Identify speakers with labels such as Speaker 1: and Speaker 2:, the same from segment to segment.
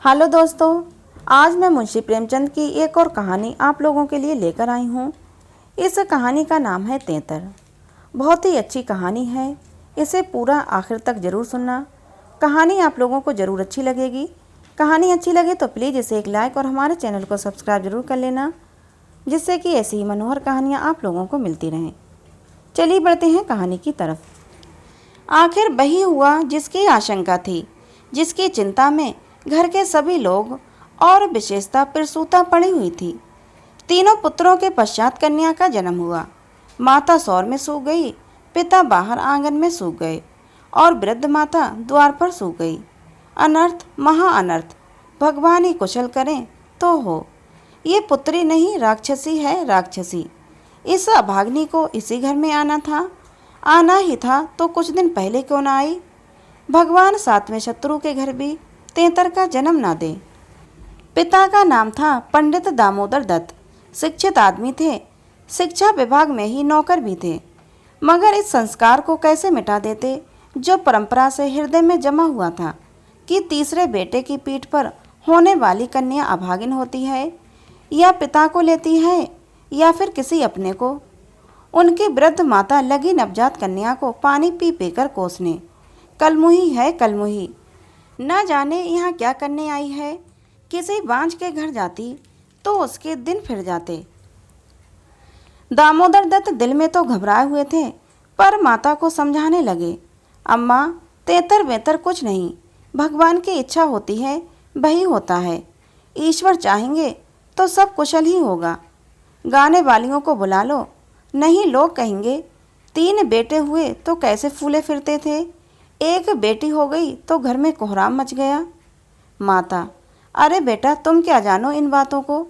Speaker 1: Hello दोस्तों, आज मैं मुंशी प्रेमचंद की एक और कहानी आप लोगों के लिए लेकर आई हूँ। इस कहानी का नाम है तेतर। बहुत ही अच्छी कहानी है, इसे पूरा आखिर तक ज़रूर सुनना। कहानी आप लोगों को ज़रूर अच्छी लगेगी। कहानी अच्छी लगे तो प्लीज़ इसे एक लाइक और हमारे चैनल को सब्सक्राइब ज़रूर कर लेना, जिससे कि ऐसी ही मनोहर कहानियाँ आप लोगों को मिलती रहें। चलिए बढ़ते हैं कहानी की तरफ। आखिर वही हुआ जिसकी आशंका थी, जिसकी चिंता में घर के सभी लोग और विशेषता प्रसूता पड़ी हुई थी। तीनों पुत्रों के पश्चात कन्या का जन्म हुआ। माता सौर में सूख गई, पिता बाहर आंगन में सूख गए और वृद्ध माता द्वार पर सूख गई। अनर्थ महा अनर्थ, भगवान ही कुशल करें तो हो। ये पुत्री नहीं राक्षसी है, राक्षसी। इस अभाग्नि को इसी घर में आना था। आना ही था तो कुछ दिन पहले क्यों ना आई। भगवान सातवें शत्रु के घर भी तेतर का जन्म ना दे। पिता का नाम था पंडित दामोदर दत्त। शिक्षित आदमी थे, शिक्षा विभाग में ही नौकर भी थे। मगर इस संस्कार को कैसे मिटा देते जो परंपरा से हृदय में जमा हुआ था कि तीसरे बेटे की पीठ पर होने वाली कन्या अभागिन होती है, या पिता को लेती है या फिर किसी अपने को। उनकी वृद्ध माता लगी नवजात कन्या को पानी पी पीकर कोसने। कलमुही है कलमुही, न जाने यहाँ क्या करने आई है। किसी बांझ के घर जाती तो उसके दिन फिर जाते। दामोदर दत्त दिल में तो घबराए हुए थे, पर माता को समझाने लगे, अम्मा तेतर बेतर कुछ नहीं, भगवान की इच्छा होती है वही होता है। ईश्वर चाहेंगे तो सब कुशल ही होगा। गाने वालियों को बुला लो, नहीं लोग कहेंगे 3 बेटे हुए तो कैसे फूले फिरते थे, 1 बेटी हो गई तो घर में कोहराम मच गया। माता, अरे बेटा तुम क्या जानो इन बातों को,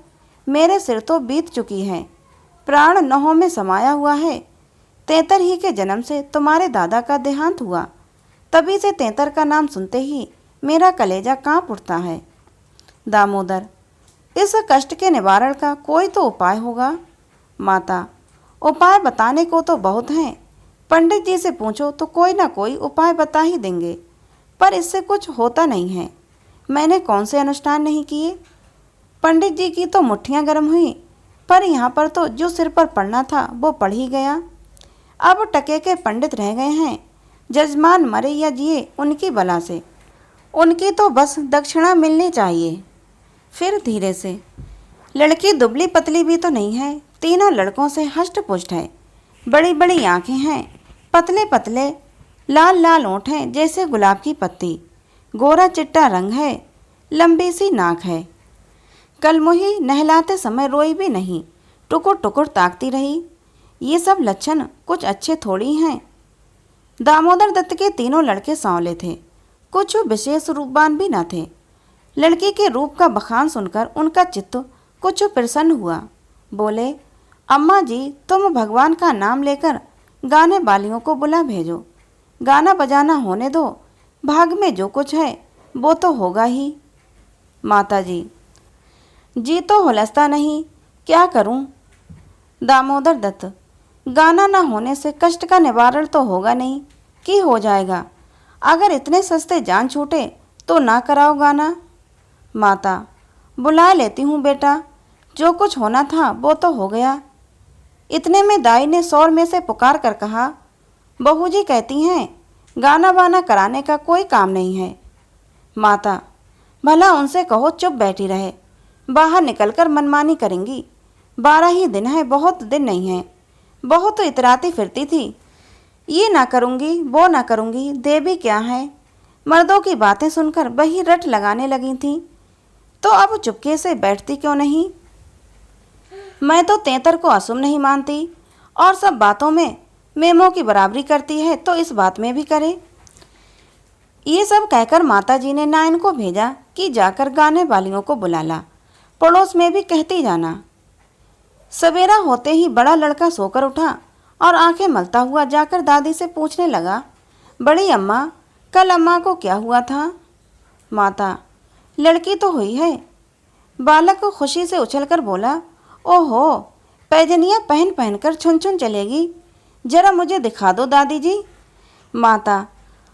Speaker 1: मेरे सिर तो बीत चुकी है, प्राण नहों में समाया हुआ है। तेतर ही के जन्म से तुम्हारे दादा का देहांत हुआ, तभी से तेतर का नाम सुनते ही मेरा कलेजा कांप उठता है। दामोदर, इस कष्ट के निवारण का कोई तो उपाय होगा। माता, उपाय बताने को तो बहुत हैं, पंडित जी से पूछो तो कोई ना कोई उपाय बता ही देंगे, पर इससे कुछ होता नहीं है। मैंने कौन से अनुष्ठान नहीं किए। पंडित जी की तो मुट्ठियां गर्म हुई, पर यहाँ पर तो जो सिर पर पड़ना था वो पड़ ही गया। अब टके के पंडित रह गए हैं, जजमान मरे या जिए उनकी बला से, उनकी तो बस दक्षिणा मिलनी चाहिए। फिर धीरे से, लड़की दुबली पतली भी तो नहीं है, तीनों लड़कों से हष्ट पुष्ट है, बड़ी बड़ी आंखें हैं, पतले पतले लाल लाल ओंठ हैं जैसे गुलाब की पत्ती, गोरा चिट्टा रंग है, लंबी सी नाक है। कलमुही नहलाते समय रोई भी नहीं, टुकुर टुकुर ताकती रही। ये सब लक्षण कुछ अच्छे थोड़ी हैं। दामोदर दत्त के तीनों लड़के सांवले थे, कुछ विशेष रूपवान भी न थे। लड़की के रूप का बखान सुनकर उनका चित्त कुछ प्रसन्न हुआ। बोले, अम्मा जी तुम भगवान का नाम लेकर गाने वालियों को बुला भेजो, गाना बजाना होने दो, भाग में जो कुछ है वो तो होगा ही। माता जी तो हुलसता नहीं, क्या करूं। दामोदर दत्त, गाना ना होने से कष्ट का निवारण तो होगा नहीं कि हो जाएगा। अगर इतने सस्ते जान छूटे तो ना कराओ गाना। माता, बुला लेती हूँ बेटा, जो कुछ होना था वो तो हो गया। इतने में दाई ने सौर में से पुकार कर कहा, बहू जी कहती हैं गाना वाना कराने का कोई काम नहीं है। माता, भला उनसे कहो चुप बैठी रहे, बाहर निकलकर मनमानी करेंगी। 12 ही दिन है, बहुत दिन नहीं है। बहुत तो इतराती फिरती थी, ये ना करूँगी वो ना करूँगी, देवी क्या है। मर्दों की बातें सुनकर वही रट लगाने लगी थी, तो अब चुपके से बैठती क्यों नहीं। मैं तो तेतर को असुम नहीं मानती, और सब बातों में मेमों की बराबरी करती है तो इस बात में भी करे। ये सब कहकर माताजी ने नायन को भेजा कि जाकर गाने वालियों को बुला ला, पड़ोस में भी कहती जाना। सवेरा होते ही बड़ा लड़का सोकर उठा और आंखें मलता हुआ जाकर दादी से पूछने लगा, बड़ी अम्मा कल अम्मा को क्या हुआ था। माता, लड़की तो हुई है। बालक को खुशी से उछलकर बोला, ओहो, पैजनियाँ पहन पहन कर छुन छुन चलेगी, जरा मुझे दिखा दो दादी जी। माता,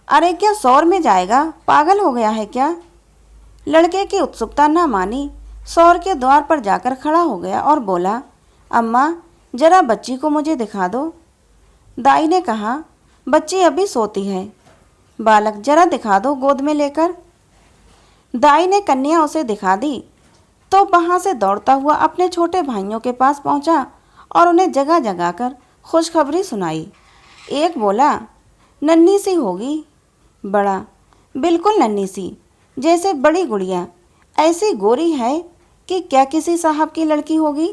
Speaker 1: अरे क्या सौर में जाएगा, पागल हो गया है क्या। लड़के की उत्सुकता न मानी, सौर के द्वार पर जाकर खड़ा हो गया और बोला, अम्मा जरा बच्ची को मुझे दिखा दो। दाई ने कहा, बच्ची अभी सोती है। बालक, जरा दिखा दो गोद में लेकर। दाई ने कन्या उसे दिखा दी तो वहां से दौड़ता हुआ अपने छोटे भाइयों के पास पहुंचा और उन्हें जगह जगह कर खुशखबरी सुनाई। एक बोला, नन्ही सी होगी। बड़ा, बिल्कुल नन्ही सी, जैसे बड़ी गुड़िया, ऐसी गोरी है कि क्या किसी साहब की लड़की होगी।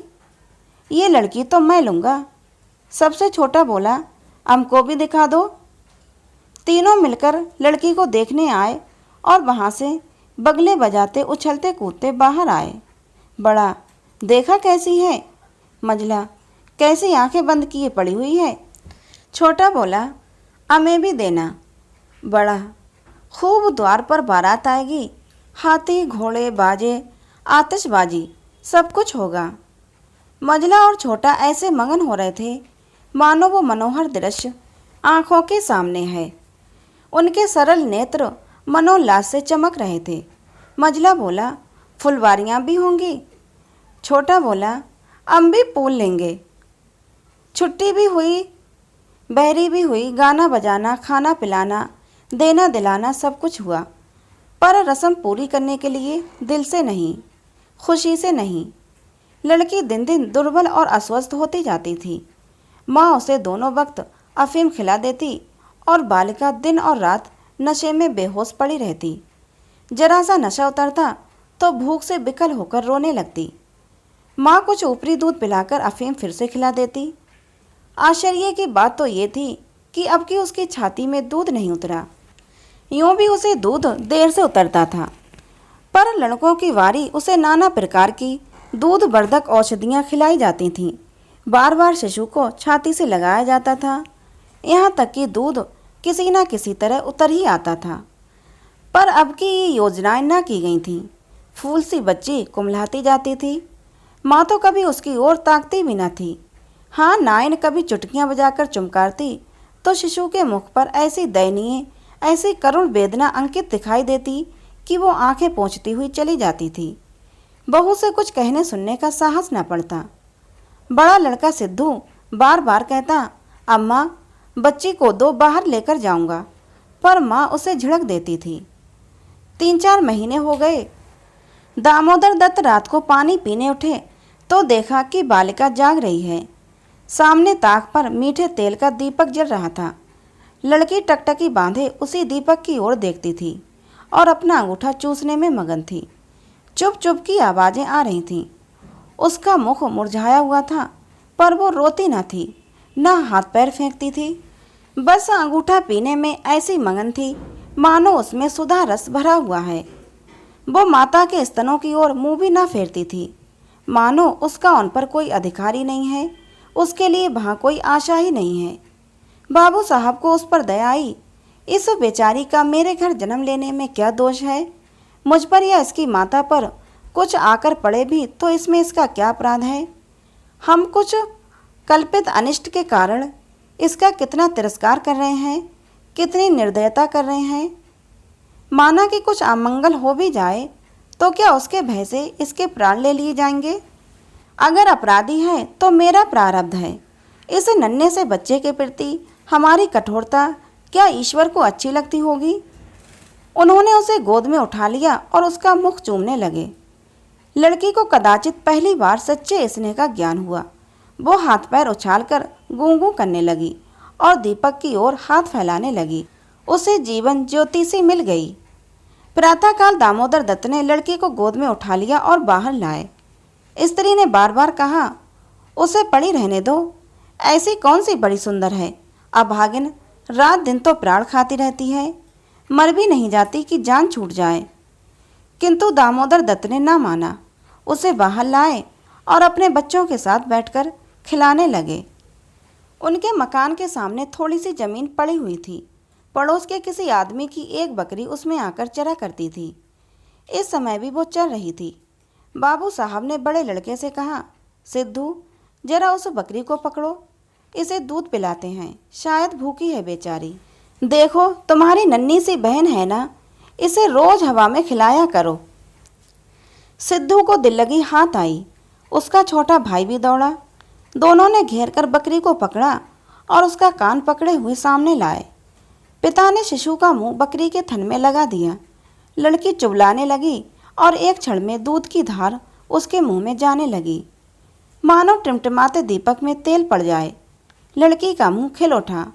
Speaker 1: ये लड़की तो मैं लूँगा। सबसे छोटा बोला, हमको भी दिखा दो। तीनों मिलकर लड़की को देखने आए और वहाँ से बगले बजाते उछलते कूदते बाहर आए। बड़ा, देखा कैसी है। मंझला, कैसी आंखें बंद किए पड़ी हुई है। छोटा बोला, हमें भी देना। बड़ा, खूब द्वार पर बारात आएगी, हाथी घोड़े बाजे आतिशबाजी सब कुछ होगा। मंझला और छोटा ऐसे मगन हो रहे थे मानो वो मनोहर दृश्य आंखों के सामने है। उनके सरल नेत्र मनोल्लास से चमक रहे थे। मंझला बोला, फुलवारियाँ भी होंगी। छोटा बोला, हम भी पूल लेंगे। छुट्टी भी हुई, बहरी भी हुई, गाना बजाना, खाना पिलाना, देना दिलाना सब कुछ हुआ, पर रस्म पूरी करने के लिए दिल से नहीं, खुशी से नहीं। लड़की दिन दिन दुर्बल और अस्वस्थ होती जाती थी। माँ उसे दोनों वक्त अफीम खिला देती और बालिका दिन और रात नशे में बेहोश पड़ी रहती। जरा सा नशा उतरता तो भूख से बिकल होकर रोने लगती। माँ कुछ ऊपरी दूध पिलाकर अफीम फिर से खिला देती। आश्चर्य की बात तो ये थी कि अब की उसकी छाती में दूध नहीं उतरा। यूं भी उसे दूध देर से उतरता था, पर लड़कों की वारी उसे नाना प्रकार की दूध वर्धक औषधियाँ खिलाई जाती थीं। बार बार शिशु को छाती से लगाया जाता था, यहाँ तक कि दूध किसी न किसी तरह उतर ही आता था। पर अब की ये योजनाएं न की गई थीं। फूल सी बच्ची कुम्हलाती जाती थी। माँ तो कभी उसकी ओर ताकती भी न थी। हाँ, नायन कभी चुटकियाँ बजाकर चुमकारती तो शिशु के मुख पर ऐसी दयनीय, ऐसी करुण वेदना अंकित दिखाई देती कि वो आंखें पोंछती हुई चली जाती थी। बहू से कुछ कहने सुनने का साहस न पड़ता। बड़ा लड़का सिद्धू बार बार कहता, अम्मा बच्ची को दो, बाहर लेकर जाऊंगा, पर माँ उसे झिड़क देती थी। 3-4 महीने हो गए। दामोदर दत्त रात को पानी पीने उठे तो देखा कि बालिका जाग रही है। सामने ताक पर मीठे तेल का दीपक जल रहा था। लड़की टकटकी बांधे उसी दीपक की ओर देखती थी और अपना अंगूठा चूसने में मगन थी। चुप चुप की आवाज़ें आ रही थीं। उसका मुख मुरझाया हुआ था, पर वो रोती न थी, न हाथ पैर फेंकती थी। बस अंगूठा पीने में ऐसी मगन थी मानो उसमें सुधा रस भरा हुआ है। वो माता के स्तनों की ओर मुंह भी न फेरती थी, मानो उसका उन पर कोई अधिकार ही नहीं है, उसके लिए वहाँ कोई आशा ही नहीं है। बाबू साहब को उस पर दया आई। इस बेचारी का मेरे घर जन्म लेने में क्या दोष है? मुझ पर या इसकी माता पर कुछ आकर पड़े भी तो इसमें इसका क्या अपराध है? हम कुछ कल्पित अनिष्ट के कारण इसका कितना तिरस्कार कर रहे हैं, कितनी निर्दयता कर रहे हैं। माना कि कुछ अमंगल हो भी जाए तो क्या उसके भय से इसके प्राण ले लिए जाएंगे? अगर अपराधी है तो मेरा प्रारब्ध है। इस नन्हे से बच्चे के प्रति हमारी कठोरता क्या ईश्वर को अच्छी लगती होगी? उन्होंने उसे गोद में उठा लिया और उसका मुख चूमने लगे। लड़की को कदाचित पहली बार सच्चे स्नेह का ज्ञान हुआ। वो हाथ पैर उछालकर गूं गूं करने लगी और दीपक की ओर हाथ फैलाने लगी। उसे जीवन ज्योति सी मिल गई। प्रातःकाल दामोदर दत्त ने लड़की को गोद में उठा लिया और बाहर लाए। स्त्री ने बार बार कहा, उसे पड़ी रहने दो, ऐसी कौन सी बड़ी सुंदर है, अभागिन रात दिन तो प्राण खाती रहती है, मर भी नहीं जाती कि जान छूट जाए। किंतु दामोदर दत्त ने ना माना। उसे बाहर लाए और अपने बच्चों के साथ बैठकर खिलाने लगे। उनके मकान के सामने थोड़ी सी जमीन पड़ी हुई थी। पड़ोस के किसी आदमी की एक बकरी उसमें आकर चरा करती थी। इस समय भी वो चर रही थी। बाबू साहब ने बड़े लड़के से कहा, सिद्धू जरा उस बकरी को पकड़ो, इसे दूध पिलाते हैं, शायद भूखी है बेचारी। देखो तुम्हारी नन्ही सी बहन है ना, इसे रोज हवा में खिलाया करो। सिद्धू को दिल लगी हाथ आई। उसका छोटा भाई भी दौड़ा। दोनों ने घेर कर बकरी को पकड़ा और उसका कान पकड़े हुए सामने लाए। पिता ने शिशु का मुंह बकरी के थन में लगा दिया। लड़की चुबलाने लगी और एक क्षण में दूध की धार उसके मुंह में जाने लगी, मानो टिमटिमाते दीपक में तेल पड़ जाए। लड़की का मुंह खिल उठा।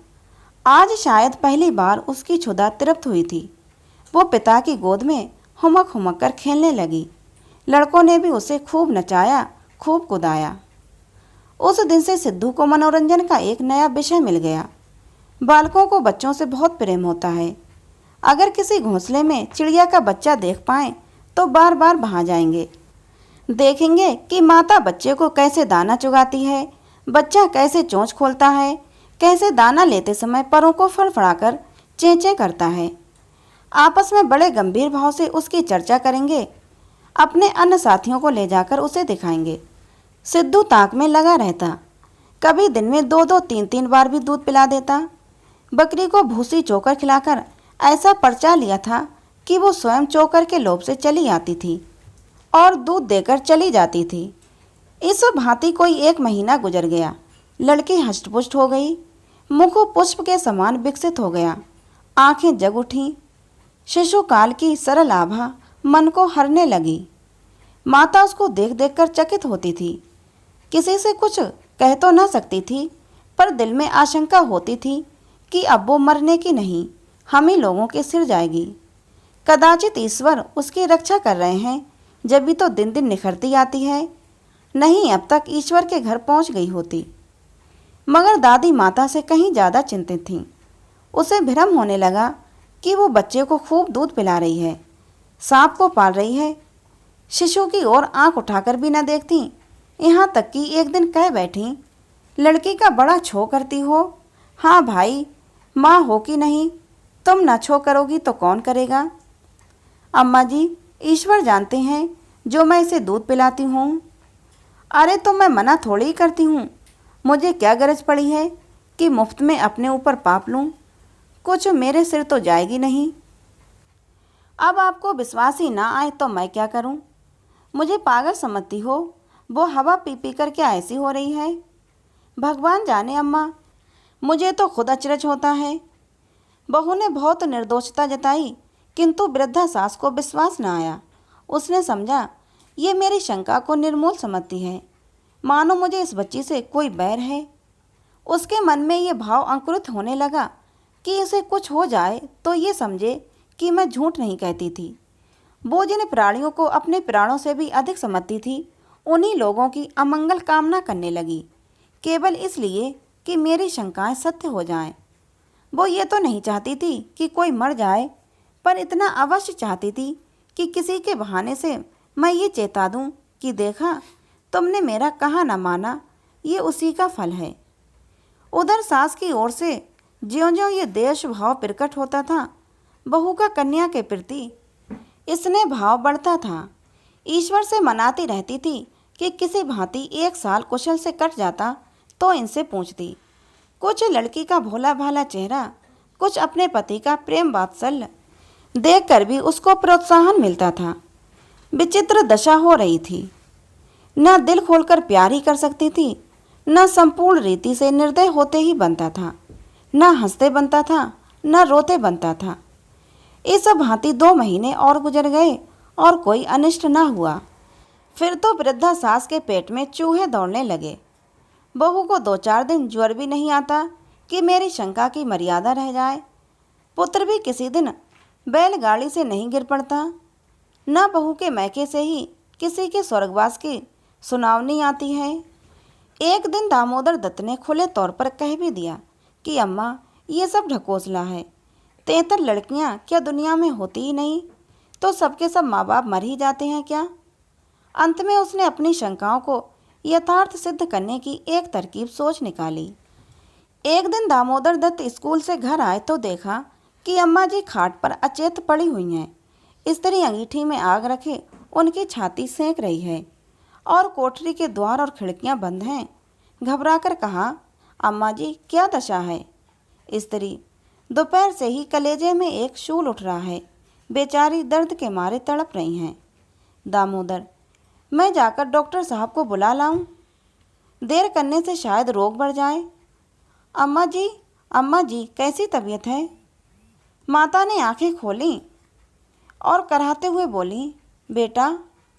Speaker 1: आज शायद पहली बार उसकी क्षुधा तृप्त हुई थी। वो पिता की गोद में हुमक हुमक कर खेलने लगी। लड़कों ने भी उसे खूब नचाया, खूब कुदाया। उस दिन से सिद्धू को मनोरंजन का एक नया विषय मिल गया। बालकों को बच्चों से बहुत प्रेम होता है। अगर किसी घोंसले में चिड़िया का बच्चा देख पाएं तो बार बार वहां जाएंगे। देखेंगे कि माता बच्चे को कैसे दाना चुगाती है, बच्चा कैसे चोंच खोलता है, कैसे दाना लेते समय परों को फड़फड़ाकर चेंचे करता है। आपस में बड़े गंभीर भाव से उसकी चर्चा करेंगे। अपने अन्य साथियों को ले जाकर उसे दिखाएंगे। सिद्धू ताक में लगा रहता। कभी दिन में 2-2, 3-3 बार भी दूध पिला देता। बकरी को भूसी चोकर खिलाकर ऐसा परचा लिया था कि वो स्वयं चोकर के लोभ से चली आती थी और दूध देकर चली जाती थी। इस भांति कोई 1 महीना गुजर गया। लड़की हष्टपुष्ट हो गई। मुख पुष्प के समान विकसित हो गया। आंखें जग उठी। शिशुकाल की सरल आभा मन को हरने लगी। माता उसको देख देख कर चकित होती थी। किसी से कुछ कह तो न सकती थी, पर दिल में आशंका होती थी कि अब वो मरने की नहीं, हम ही लोगों के सिर जाएगी। कदाचित ईश्वर उसकी रक्षा कर रहे हैं, जब भी तो दिन दिन निखरती आती है। नहीं, अब तक ईश्वर के घर पहुंच गई होती। मगर दादी माता से कहीं ज़्यादा चिंतित थीं। उसे भ्रम होने लगा कि वो बच्चे को खूब दूध पिला रही है, सांप को पाल रही है। शिशु की ओर आंख उठाकर भी न देखती। यहाँ तक कि एक दिन कह बैठी, लड़की का बड़ा छो करती हो। हाँ भाई, माँ हो कि नहीं, तुम न छो करोगी तो कौन करेगा। अम्मा जी, ईश्वर जानते हैं जो मैं इसे दूध पिलाती हूँ। अरे तो मैं मना थोड़ी ही करती हूँ। मुझे क्या गरज पड़ी है कि मुफ्त में अपने ऊपर पाप लूँ। कुछ मेरे सिर तो जाएगी नहीं। अब आपको विश्वास ही ना आए तो मैं क्या करूँ। मुझे पागल समझती हो। वो हवा पी पी कर क्या ऐसी हो रही है। भगवान जाने अम्मा, मुझे तो खुद अचरज होता है। बहू ने बहुत निर्दोषता जताई, किंतु वृद्धा सास को विश्वास न आया। उसने समझा ये मेरी शंका को निर्मूल समझती है, मानो मुझे इस बच्ची से कोई बैर है। उसके मन में ये भाव अंकुरित होने लगा कि इसे कुछ हो जाए तो ये समझे कि मैं झूठ नहीं कहती थी। वो जिन प्राणियों को अपने प्राणों से भी अधिक समझती थी, उन्हीं लोगों की अमंगल कामना करने लगी, केवल इसलिए कि मेरी शंकाएं सत्य हो जाएं। वो ये तो नहीं चाहती थी कि कोई मर जाए, पर इतना अवश्य चाहती थी कि किसी के बहाने से मैं ये चेता दूं कि देखा, तुमने मेरा कहा न माना, ये उसी का फल है। उधर सास की ओर से ज्यों-ज्यों ये देश भाव प्रकट होता था, बहू का कन्या के प्रति इसने भाव बढ़ता था। ईश्वर से मनाती रहती थी कि किसी भांति 1 साल कुशल से कट जाता तो इनसे पूछती। कुछ लड़की का भोला भाला चेहरा, कुछ अपने पति का प्रेम वात्सल्य देखकर भी उसको प्रोत्साहन मिलता था। विचित्र दशा हो रही थी। न दिल खोलकर प्यार ही कर सकती थी, न संपूर्ण रीति से निर्दय होते ही बनता था, न हंसते बनता था, न रोते बनता था। इस भांति 2 महीने और गुजर गए और कोई अनिष्ट न हुआ। फिर तो वृद्धा सास के पेट में चूहे दौड़ने लगे। बहू को 2-4 दिन ज्वर भी नहीं आता कि मेरी शंका की मर्यादा रह जाए। पुत्र भी किसी दिन बैलगाड़ी से नहीं गिर पड़ता। न बहू के मैके से ही किसी के स्वर्गवास की सुनावनी आती है। एक दिन दामोदर दत्त ने खुले तौर पर कह भी दिया कि अम्मा, ये सब ढकोसला है। 73 लड़कियां क्या दुनिया में होती ही नहीं, तो सबके सब माँ बाप मर ही जाते हैं क्या। अंत में उसने अपनी शंकाओं को यथार्थ सिद्ध करने की एक तरकीब सोच निकाली। एक दिन दामोदर दत्त स्कूल से घर आए तो देखा कि अम्मा जी खाट पर अचेत पड़ी हुई हैं। स्त्री अंगीठी में आग रखे उनकी छाती सेंक रही है और कोठरी के द्वार और खिड़कियां बंद हैं। घबराकर कहा, अम्मा जी क्या दशा है। स्त्री, दोपहर से ही कलेजे में एक शूल उठ रहा है, बेचारी दर्द के मारे तड़प रही हैं। दामोदर, मैं जाकर डॉक्टर साहब को बुला लाऊं? देर करने से शायद रोग बढ़ जाए। अम्मा जी कैसी तबीयत है? माता ने आंखें खोलीं और कराहते हुए बोली, बेटा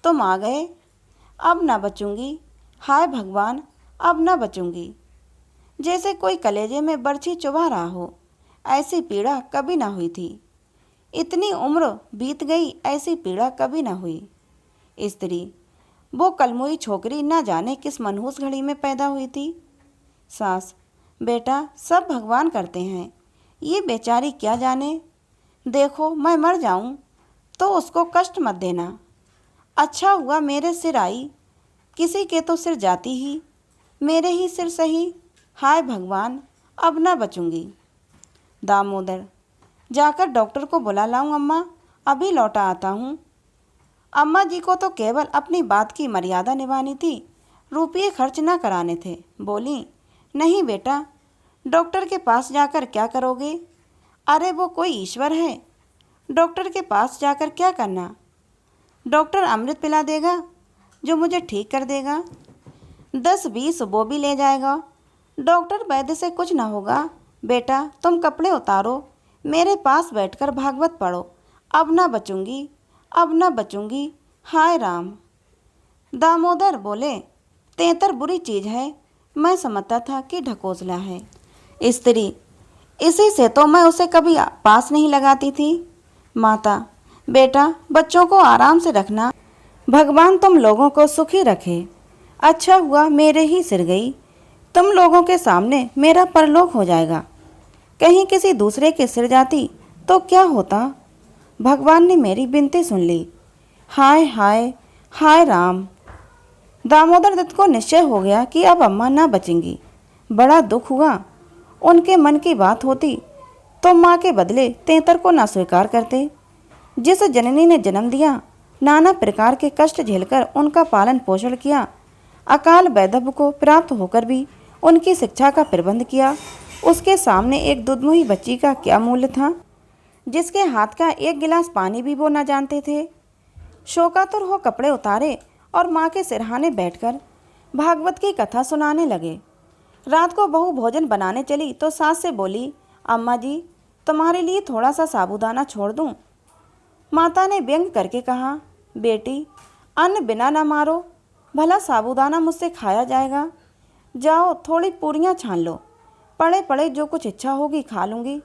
Speaker 1: तुम आ गए, अब ना बचूंगी। हाय भगवान, अब ना बचूंगी। जैसे कोई कलेजे में बर्छी चुभा रहा हो, ऐसी पीड़ा कभी ना हुई थी। इतनी उम्र बीत गई, ऐसी पीड़ा कभी ना हुई। स्त्री, वो कलमुई छोकरी ना जाने किस मनहूस घड़ी में पैदा हुई थी। सास, बेटा सब भगवान करते हैं, ये बेचारी क्या जाने। देखो मैं मर जाऊं तो उसको कष्ट मत देना। अच्छा हुआ मेरे सिर आई, किसी के तो सिर जाती ही, मेरे ही सिर सही। हाय भगवान, अब ना बचूंगी। दामोदर, जाकर डॉक्टर को बुला लाऊं अम्मा, अभी लौटा आता हूँ। अम्मा जी को तो केवल अपनी बात की मर्यादा निभानी थी, रुपये खर्च न कराने थे। बोली, नहीं बेटा, डॉक्टर के पास जाकर क्या करोगे? अरे वो कोई ईश्वर है, डॉक्टर के पास जाकर क्या करना? डॉक्टर अमृत पिला देगा जो मुझे ठीक कर देगा, 10-20 वो भी ले जाएगा। डॉक्टर वैद्य से कुछ ना होगा। बेटा तुम कपड़े उतारो, मेरे पास बैठकर भागवत पढ़ो। अब ना बचूंगी, अब ना बचूंगी। हाय राम। दामोदर बोले, तेतर बुरी चीज़ है, मैं समझता था कि ढकोसला है। स्त्री, इसी से तो मैं उसे कभी पास नहीं लगाती थी। माता, बेटा बच्चों को आराम से रखना, भगवान तुम लोगों को सुखी रखे। अच्छा हुआ मेरे ही सिर गई, तुम लोगों के सामने मेरा परलोक हो जाएगा। कहीं किसी दूसरे के सिर जाती तो क्या होता? भगवान ने मेरी विनती सुन ली। हाय हाय हाय राम। दामोदर दत्त को निश्चय हो गया कि अब अम्मा ना बचेंगी। बड़ा दुख हुआ। उनके मन की बात होती तो माँ के बदले तेतर को ना स्वीकार करते। जिस जननी ने जन्म दिया, नाना प्रकार के कष्ट झेलकर उनका पालन पोषण किया, अकाल वैधव्य को प्राप्त होकर भी उनकी शिक्षा का प्रबंध किया, उसके सामने एक दुधमुही बच्ची का क्या मूल्य था, जिसके हाथ का एक गिलास पानी भी वो न जानते थे। शोकातुर हो कपड़े उतारे और माँ के सिरहाने बैठकर भागवत की कथा सुनाने लगे। रात को बहू भोजन बनाने चली तो सास से बोली, अम्मा जी तुम्हारे लिए थोड़ा सा साबूदाना छोड़ दूं? माता ने व्यंग करके कहा, बेटी अन्न बिना न मारो, भला साबूदाना मुझसे खाया जाएगा? जाओ थोड़ी पूरियां छान लो, पड़े पड़े जो कुछ इच्छा होगी खा लूँगी,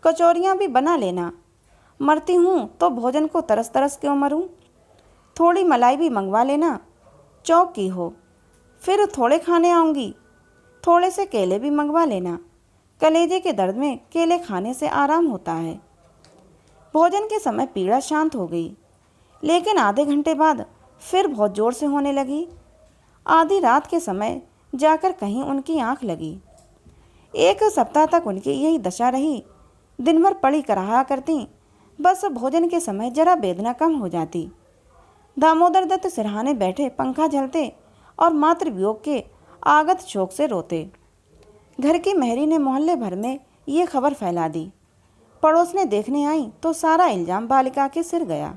Speaker 1: कचौरियाँ भी बना लेना। मरती हूँ तो भोजन को तरस तरस क्यों मरूँ? थोड़ी मलाई भी मंगवा लेना, चौक की हो, फिर थोड़े खाने आऊँगी। थोड़े से केले भी मंगवा लेना, कलेजे के दर्द में केले खाने से आराम होता है। भोजन के समय पीड़ा शांत हो गई, लेकिन आधे घंटे बाद फिर बहुत ज़ोर से होने लगी। आधी रात के समय जाकर कहीं उनकी आंख लगी। 1 सप्ताह तक उनकी यही दशा रही। दिन भर पड़ी कराहा करती, बस भोजन के समय जरा वेदना कम हो जाती। दामोदर दत्त सिरहाने बैठे पंखा झलते और मातृ वियोग के आगत शोक से रोते। घर की मेहरी ने मोहल्ले भर में ये खबर फैला दी। पड़ोस ने देखने आई तो सारा इल्जाम बालिका के सिर गया।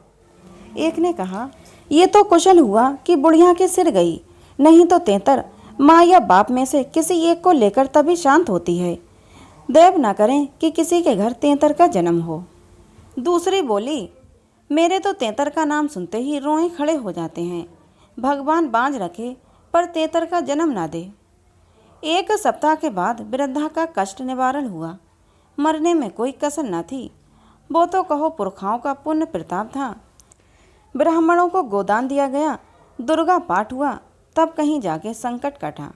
Speaker 1: एक ने कहा, ये तो कुशल हुआ कि बुढ़िया के सिर गई, नहीं तो तेतर माँ या बाप में से किसी एक को लेकर तभी शांत होती है। दैव न करें कि किसी के घर तेतर का जन्म हो। दूसरी बोली, मेरे तो तेतर का नाम सुनते ही रोए खड़े हो जाते हैं। भगवान बांझ रखे पर तेतर का जन्म ना दे। 1 सप्ताह के बाद वृद्धा का कष्ट निवारण हुआ। मरने में कोई कसर न थी। वो तो कहो पुरखाओं का पुण्य प्रताप था। ब्राह्मणों को गोदान दिया गया, दुर्गा पाठ हुआ, तब कहीं जाके संकट कटा।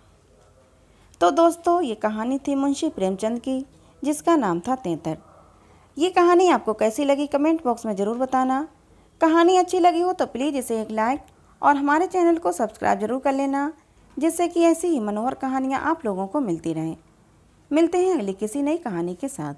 Speaker 1: तो दोस्तों, ये कहानी थी मुंशी प्रेमचंद की, जिसका नाम था तेतर। ये कहानी आपको कैसी लगी कमेंट बॉक्स में ज़रूर बताना। कहानी अच्छी लगी हो तो प्लीज़ इसे एक लाइक और हमारे चैनल को सब्सक्राइब जरूर कर लेना, जिससे कि ऐसी ही मनोहर कहानियाँ आप लोगों को मिलती रहें। मिलते हैं अगली किसी नई कहानी के साथ।